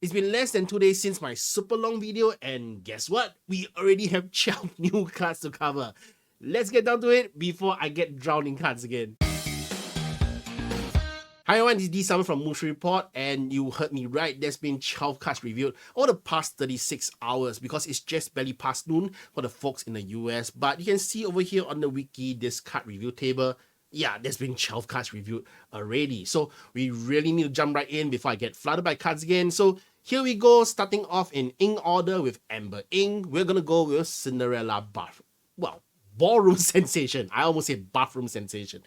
It's been less than 2 days since my super long video, and guess what? We already have 12 new cards to cover. Let's get down to it before I get drowned in cards again. Hi everyone, this is D Summer from Mushi Report, and you heard me right, there's been 12 cards reviewed over the past 36 hours because it's just barely past noon for the folks in the US. But you can see over here on the wiki, this card review table, yeah, there's been 12 cards reviewed already. So we really need to jump right in before I get flooded by cards again. So here we go, starting off in ink order with Amber Ink. We're gonna go with Cinderella Ballroom Sensation. I almost said Bathroom Sensation.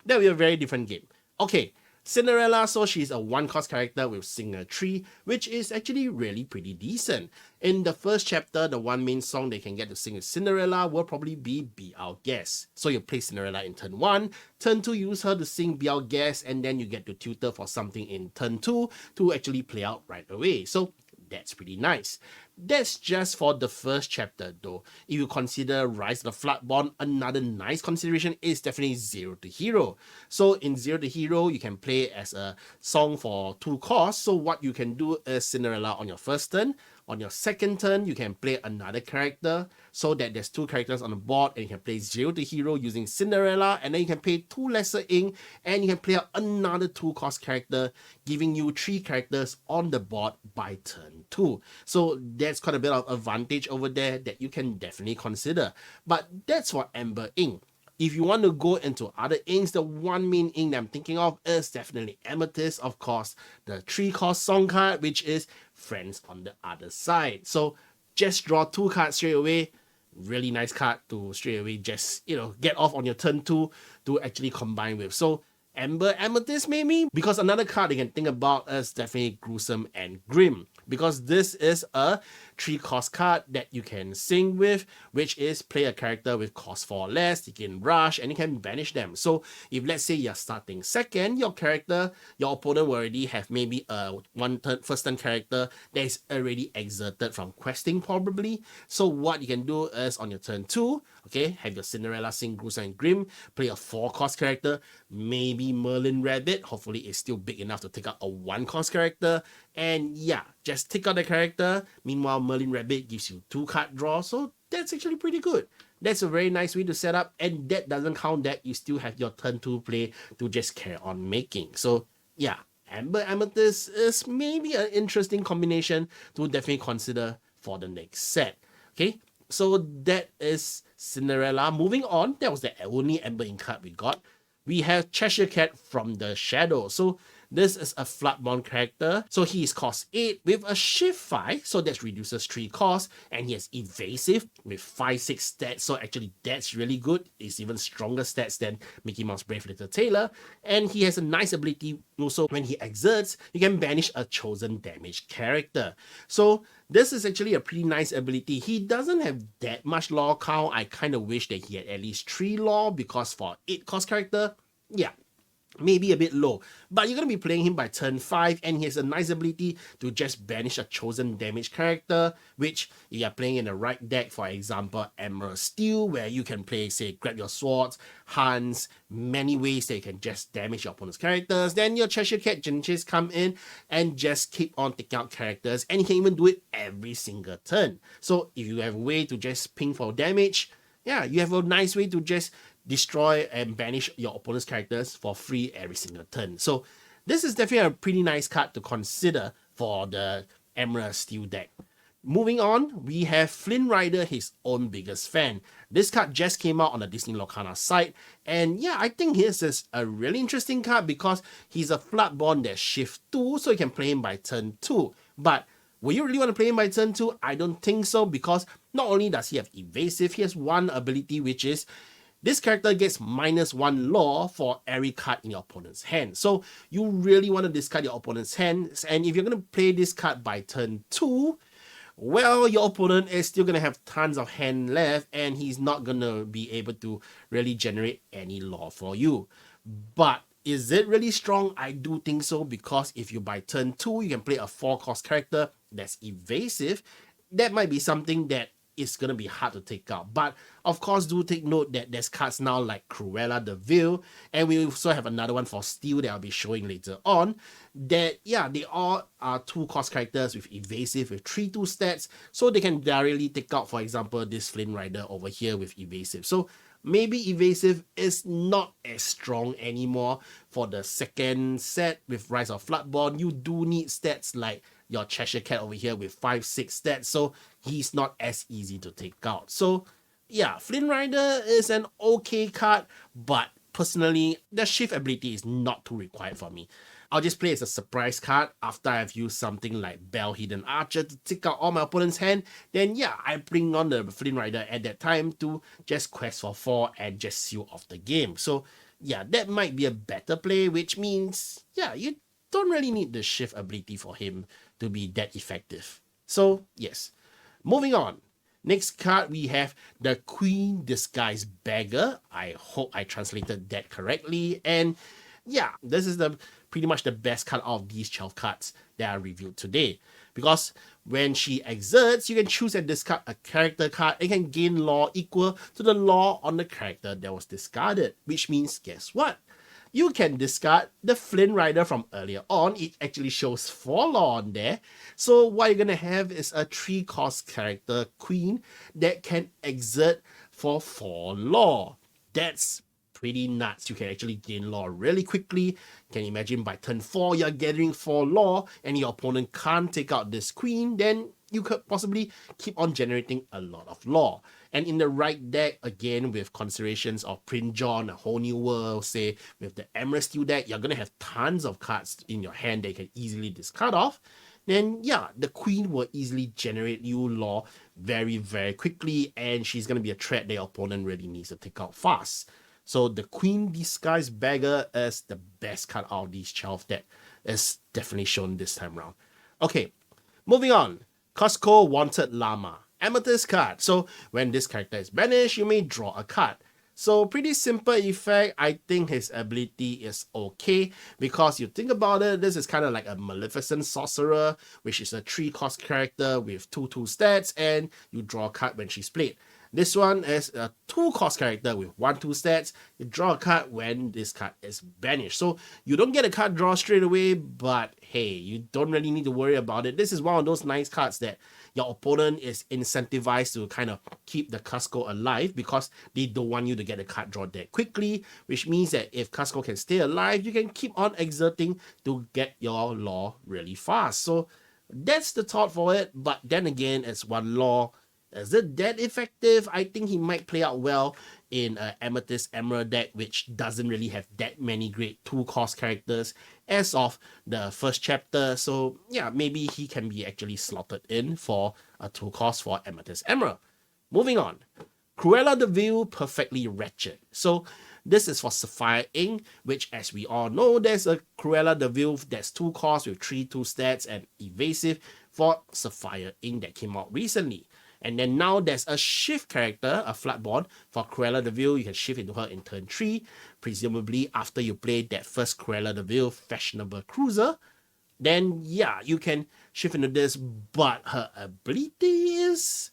That will be a very different game. Okay. Cinderella, so she's a one-cost character with Singer 3, which is actually really pretty decent. In the first chapter, the one main song they can get to sing with Cinderella will probably be Be Our Guest. So you play Cinderella in turn 1, turn 2 you use her to sing Be Our Guest, and then you get to tutor for something in turn 2 to actually play out right away. So that's pretty nice. That's just for the first chapter though. If you consider Rise of the Floodborn, another nice consideration is definitely Zero to Hero. So in Zero to Hero, you can play as a song for 2 costs. So what you can do is Cinderella on your first turn. On your second turn, you can play another character so that there's 2 characters on the board, and you can play Zero to Hero using Cinderella, and then you can pay 2 lesser ink and you can play out another 2-cost character, giving you 3 characters on the board by turn 2. So that's quite a bit of advantage over there that you can definitely consider. But that's for Amber Ink. If you want to go into other inks, the one main ink that I'm thinking of is definitely Amethyst, of course, the 3-cost song card, which is Friends on the Other Side. So just draw 2 cards straight away. Really nice card to straight away just, get off on your turn 2 to actually combine with. So Amber Amethyst maybe, because another card you can think about is definitely Gruesome and Grim, because this is a 3-cost card that you can sing with, which is play a character with cost 4 or less, you can rush and you can banish them. So if let's say you're starting second, your opponent will already have maybe a first turn character that is already exerted from questing probably. So what you can do is on your turn 2, okay, have your Cinderella sing Gruesome and Grim, play a 4-cost character, maybe Merlin Rabbit, hopefully it's still big enough to take out a 1-cost character, and yeah, just take out the character. Meanwhile, Merlin Rabbit gives you 2-card draw, so that's actually pretty good. That's a very nice way to set up, and that doesn't count that you still have your turn 2 play to just carry on making. So yeah, Amber Amethyst is maybe an interesting combination to definitely consider for the next set. Okay, so that is Cinderella. Moving on, that was the only Amber Ink card we got. We have Cheshire Cat from the Shadow. So this is a Floodborn character. So he is cost 8 with a shift 5. So that reduces 3 costs. And he has evasive with 5-6 stats. So actually that's really good. It's even stronger stats than Mickey Mouse Brave Little Tailor. And he has a nice ability also when he exerts, you can banish a chosen damage character. So this is actually a pretty nice ability. He doesn't have that much lore count. I kind of wish that he had at least 3 lore, because for 8-cost character, yeah, maybe a bit low, but you're going to be playing him by turn 5, and he has a nice ability to just banish a chosen damage character, which if you're playing in the right deck, for example Emerald Steel, where you can play, say, Grab Your Swords, Hans, many ways that you can just damage your opponent's characters, then your Cheshire Cat Jinchis come in and just keep on taking out characters, and you can even do it every single turn. So if you have a way to just ping for damage, yeah, you have a nice way to just destroy and banish your opponent's characters for free every single turn. So this is definitely a pretty nice card to consider for the Emerald Steel deck. Moving on, we have Flynn Rider, his own biggest fan. This card just came out on the Disney Lorcana site, and yeah, I think this is a really interesting card because he's a Floodborn that shift 2, so you can play him by turn 2. But will you really want to play him by turn 2? I don't think so, because not only does he have evasive, he has one ability, which is this character gets -1 lore for every card in your opponent's hand. So you really want to discard your opponent's hand, and if you're going to play this card by turn 2, well, your opponent is still going to have tons of hand left, and he's not going to be able to really generate any lore for you. But is it really strong? I do think so, because if you by turn 2, you can play a 4-cost character that's evasive. That might be something that it's gonna be hard to take out. But of course, do take note that there's cards now like Cruella de Vil, and we also have another one for Steel that I'll be showing later on. That, yeah, they all are 2-cost characters with evasive with 3/2 stats, so they can directly take out, for example, this Flynn Rider over here with evasive. So maybe evasive is not as strong anymore for the second set with Rise of Floodborn. You do need stats like your Cheshire Cat over here with 5-6 stats, so he's not as easy to take out. So yeah, Flynn Rider is an okay card, but personally, the shift ability is not too required for me. I'll just play as a surprise card after I've used something like Bell Hidden Archer to take out all my opponent's hand. Then yeah, I bring on the Flynn Rider at that time to just quest for 4 and just seal off the game. So yeah, that might be a better play, which means, yeah, you don't really need the shift ability for him to be that effective. So yes, moving on. Next card, we have the Queen Disguise Beggar. I hope I translated that correctly. And yeah, this is the pretty much the best card out of these 12 cards that I reviewed today. Because when she exerts, you can choose and discard a character card and can gain law equal to the law on the character that was discarded. Which means, guess what? You can discard the Flynn Rider from earlier on. It actually shows 4 law on there. So what you're gonna have is a 3-cost character queen that can exert for 4 law. That's pretty nuts. You can actually gain law really quickly. Can you imagine by turn 4 you're gathering 4 law and your opponent can't take out this queen, then you could possibly keep on generating a lot of law. And in the right deck, again, with considerations of Prince John, a whole new world, say with the Emerald Steel deck, you're gonna have tons of cards in your hand that you can easily discard off. Then yeah, the queen will easily generate you law very, very quickly, and she's gonna be a threat that your opponent really needs to take out fast. So the Queen Disguise Beggar is the best card out of these 12 that is definitely shown this time around. Okay, moving on. Costco Wanted Llama. Amethyst card. So when this character is banished, you may draw a card. So pretty simple effect. I think his ability is okay because you think about it, this is kind of like a Maleficent Sorcerer, which is a 3-cost character with 2/2 stats, and you draw a card when she's played. This one is a 2-cost character with 1/2 stats. You draw a card when this card is banished. So you don't get a card draw straight away, but hey, you don't really need to worry about it. This is one of those nice cards that your opponent is incentivized to kind of keep the Cusco alive because they don't want you to get a card draw that quickly, which means that if Cusco can stay alive, you can keep on exerting to get your law really fast. So that's the thought for it, but then again, it's 1 law. Is it that effective? I think he might play out well in an Amethyst Emerald deck, which doesn't really have that many great 2-cost characters as of the first chapter. So yeah, maybe he can be actually slotted in for a 2-cost for Amethyst Emerald. Moving on. Cruella de Vil, Perfectly Wretched. So this is for Sapphire Ink, which as we all know, there's a Cruella de Vil that's 2-cost with 3/2 stats and evasive for Sapphire Ink that came out recently. And then now there's a shift character, a Floodborn, for Cruella de Vil. You can shift into her in turn 3, presumably after you play that first Cruella de Vil Fashionable Cruiser. Then yeah, you can shift into this, but her ability is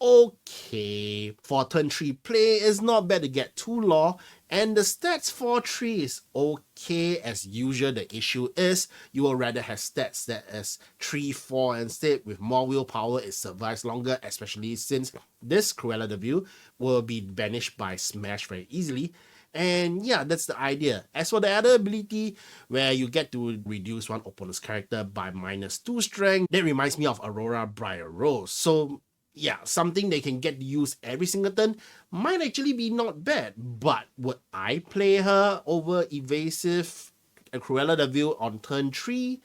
okay. For turn 3 play, it's not bad to get 2 law, and the stats for 3 is okay as usual. The issue is you will rather have stats that is 3-4 instead. With more willpower, it survives longer, especially since this Cruella de Vil will be banished by Smash very easily. And yeah, that's the idea. As for the other ability, where you get to reduce one opponent's character by -2 strength, that reminds me of Aurora Briar Rose. So yeah, something they can get used every single turn might actually be not bad. But would I play her over evasive Cruella de Vil on turn 3?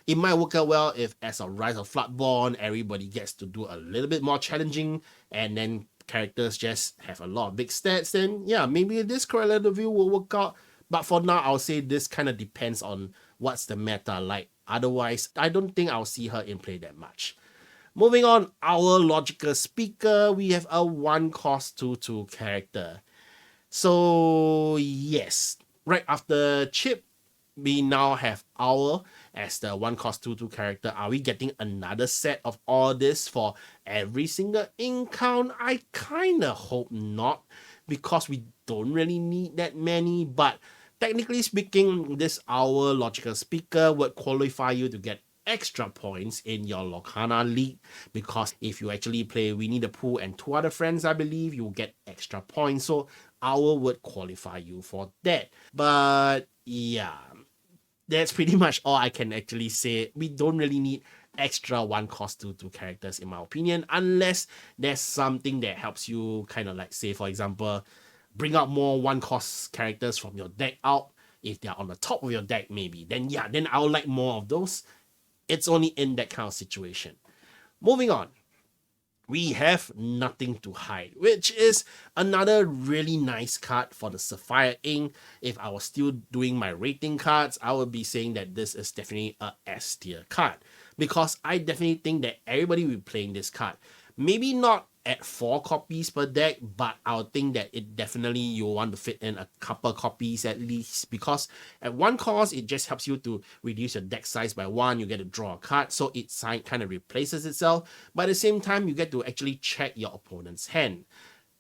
It might work out well if as a Rise of Floodborn, everybody gets to do a little bit more challenging, and then characters just have a lot of big stats. Then yeah, maybe this Cruella de Vil will work out. But for now, I'll say this kind of depends on what's the meta like. Otherwise, I don't think I'll see her in play that much. Moving on, our logical speaker, we have a 1-cost 2/2 character. So yes, right after Chip, we now have Owl, as the 1 cost 2/2 character. Are we getting another set of all this for every single ink count? I kinda hope not, because we don't really need that many, but technically speaking, this our logical speaker would qualify you to get extra points in your Lorcana league, because if you actually play Winnie the Pooh and 2 other friends, I believe you'll get extra points. So our would qualify you for that. But yeah, that's pretty much all I can actually say. We don't really need extra 1 cost 2/2 characters in my opinion, unless there's something that helps you kind of like, say for example, bring out more 1 cost characters from your deck out. If they're on the top of your deck, maybe, then yeah, then I would like more of those. It's only in that kind of situation. Moving on, we have Nothing to Hide, which is another really nice card for the Sapphire Ink. If I was still doing my rating cards, I would be saying that this is definitely a S tier card, because I definitely think that everybody will be playing this card. Maybe not at 4 copies per deck, but I'll think that it definitely you'll want to fit in a couple copies at least, because at 1 cost it just helps you to reduce your deck size by 1. You get to draw a card, so it kind of replaces itself, but at the same time you get to actually check your opponent's hand.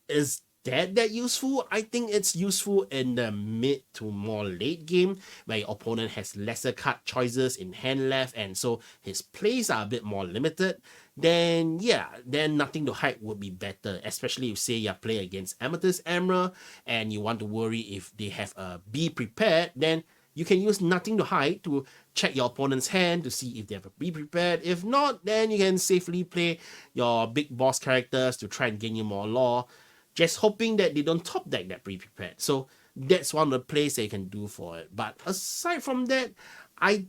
Is that useful? I think it's useful in the mid to more late game, where your opponent has lesser card choices in hand left, and so his plays are a bit more limited. Then yeah, then Nothing to Hide would be better, especially if say you're playing against Amethyst Emerald and you want to worry if they have a Be Prepared. Then you can use Nothing to Hide to check your opponent's hand to see if they have a Be Prepared. If not, then you can safely play your big boss characters to try and gain you more lore, just hoping that they don't top deck that Be Prepared. So that's one of the plays they can do for it. But aside from that, I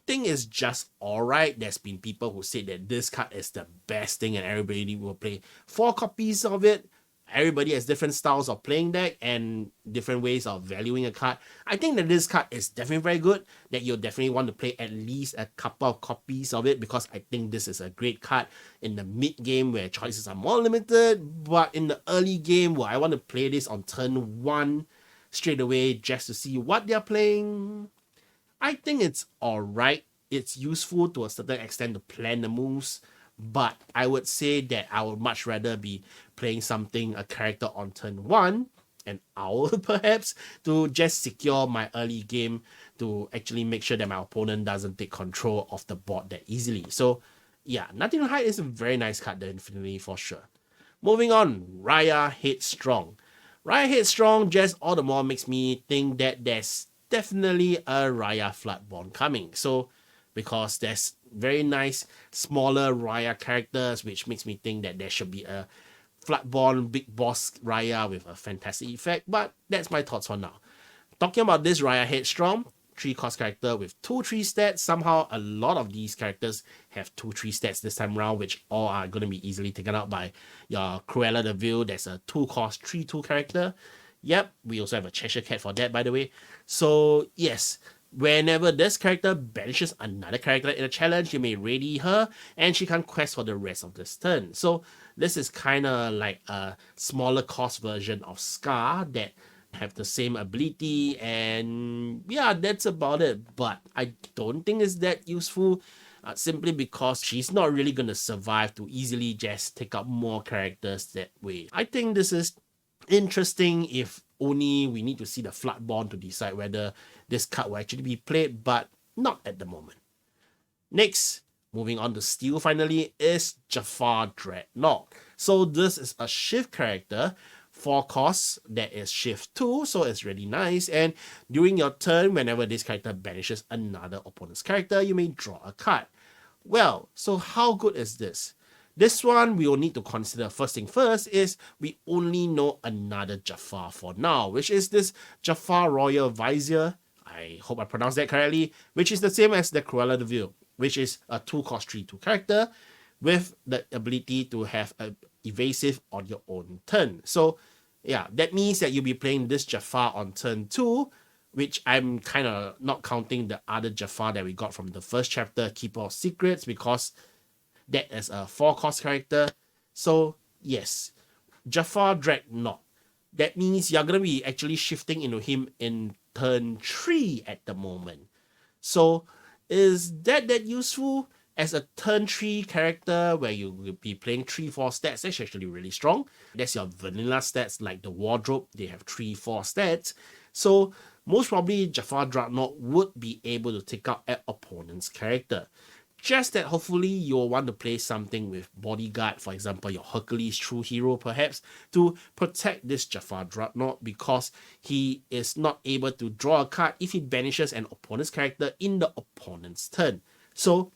think it's just alright. There's been people who say that this card is the best thing and everybody will play 4 copies of it. Everybody has different styles of playing deck and different ways of valuing a card. I think that this card is definitely very good, that you'll definitely want to play at least a couple of copies of it, because I think this is a great card in the mid game where choices are more limited. But in the early game where I want to play this on turn 1 straight away just to see what they're playing, I think it's alright. It's useful to a certain extent to plan the moves, but I would say that I would much rather be playing a character on turn 1, an owl perhaps, to just secure my early game, to actually make sure that my opponent doesn't take control of the board that easily. So yeah, Nothing to Hide is a very nice card, definitely, for sure. Moving on, Raya Headstrong. Raya Headstrong just all the more makes me think that there's definitely a Raya Floodborn coming. So because there's very nice smaller Raya characters, which makes me think that there should be a Floodborn big boss Raya with a fantastic effect. But that's my thoughts for now. Talking about this Raya Headstrong, 3-cost character with 2/3 stats. Somehow a lot of these characters have 2/3 stats this time around, which all are going to be easily taken out by your Cruella de Vil. That's a 2-cost 3/2 character. Yep, we also have a Cheshire Cat for that, by the way. So yes, whenever this character banishes another character in a challenge, you may ready her and she can quest for the rest of this turn. So this is kind of like a smaller cost version of Scar that have the same ability, and yeah, that's about it. But I don't think it's that useful, simply because she's not really gonna survive to easily just take up more characters that way. I think this is interesting if only we need to see the Floodborn to decide whether this card will actually be played, but not at the moment. Next, moving on to Steel finally, is Jafar Dreadnought. So this is a shift character, 4 costs, that is shift 2, so it's really nice. And during your turn, whenever this character banishes another opponent's character, you may draw a card. Well, so how good is this? This one we will need to consider. First thing first is we only know another Jafar for now, which is this Jafar Royal Vizier. I hope I pronounced that correctly, which is the same as the Cruella de Vil, which is a 2-cost 3/2 character with the ability to have an evasive on your own turn. So yeah, that means that you'll be playing this Jafar on turn 2, which I'm kind of not counting the other Jafar that we got from the first chapter, Keeper of Secrets, because that is a 4-cost character. So yes, Jafar Dreadnought. That means you're going to be actually shifting into him in turn 3 at the moment. So Is that useful? As a turn 3 character where you will be playing 3-4 stats, that's actually really strong. That's your vanilla stats like the wardrobe, they have 3-4 stats. So most probably Jafar Dreadnought would be able to take out an opponent's character. Just that hopefully you'll want to play something with bodyguard, for example, your Hercules True Hero perhaps, to protect this Jafar Dreadnought because he is not able to draw a card if he banishes an opponent's character in the opponent's turn. So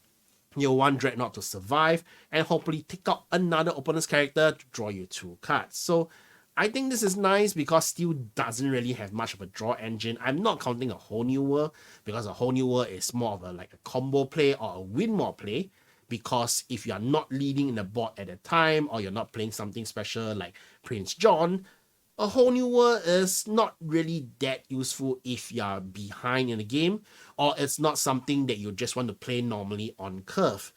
you'll want Dreadnought to survive and hopefully take out another opponent's character to draw you 2 cards. So I think this is nice because Steel doesn't really have much of a draw engine. I'm not counting a whole new world because a whole new world is more of a combo play or a win more play. Because if you are not leading in the board at a time or you're not playing something special like Prince John, a whole new world is not really that useful if you're behind in the game or it's not something that you just want to play normally on curve.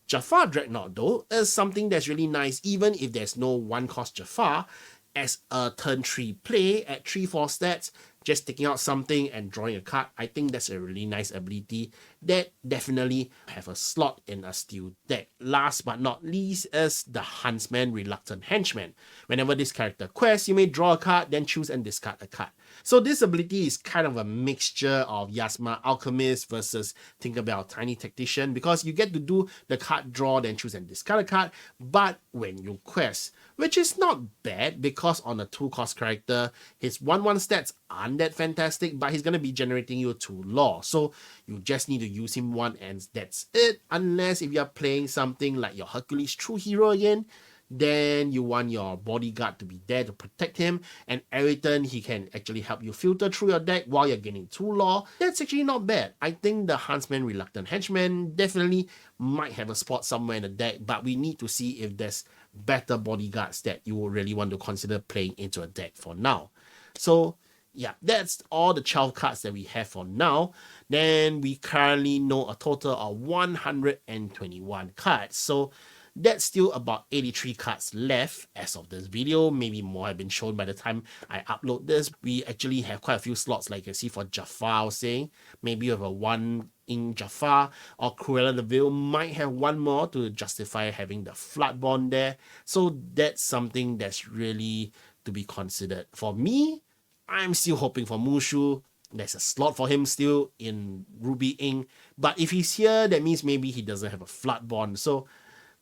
Jafar Dreadnought though is something that's really nice even if there's no 1-cost Jafar. As a turn 3 play at 3-4 stats, just taking out something and drawing a card, I think that's a really nice ability that definitely have a slot in a Steel deck. Last but not least is the Huntsman Reluctant Henchman. Whenever this character quests, you may draw a card, then choose and discard a card. So this ability is kind of a mixture of Yasma Alchemist versus Tinkerbell Tiny Tactician because you get to do the card draw, then choose and discard a card, but when you quest, which is not bad because on a 2-cost character, his 1-1 stats aren't that fantastic, but he's going to be generating you 2 lore. So you just need to use him 1 and that's it. Unless if you're playing something like your Hercules True Hero again, then you want your bodyguard to be there to protect him, and every turn he can actually help you filter through your deck while you're gaining 2 lore. That's actually not bad. I think the Huntsman Reluctant Henchman definitely might have a spot somewhere in the deck, but we need to see if there's better bodyguards that you will really want to consider playing into a deck for now. So yeah, that's all the 12 cards that we have for now. Then we currently know a total of 121 cards. So that's still about 83 cards left as of this video. Maybe more have been shown by the time I upload this. We actually have quite a few slots like you can see for Jafar, I was saying. Maybe you have a 1 in Jafar, or Cruella de Vil might have 1 more to justify having the Flood Bond there. So that's something that's really to be considered. For me, I'm still hoping for Mushu. There's a slot for him still in Ruby Ink. But if he's here, that means maybe he doesn't have a Flood Bond. So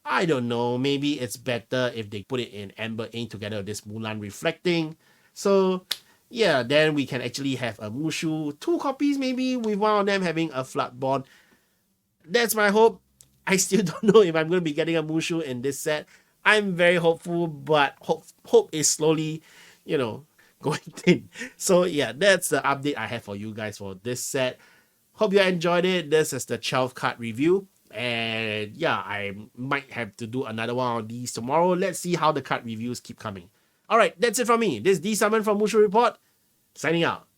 I don't know, maybe it's better if they put it in Amber Ink together with this Mulan Reflecting. So yeah, then we can actually have a Mushu, 2 copies maybe, with one of them having a Flood Bond. That's my hope. I still don't know if I'm going to be getting a Mushu in this set. I'm very hopeful, but hope is slowly, going thin. So yeah, that's the update I have for you guys for this set. Hope you enjoyed it. This is the 12 card review. And yeah, I might have to do another one of these tomorrow. Let's see how the card reviews keep coming. Alright, that's it from me. This is D Summon from Mushu Report, signing out.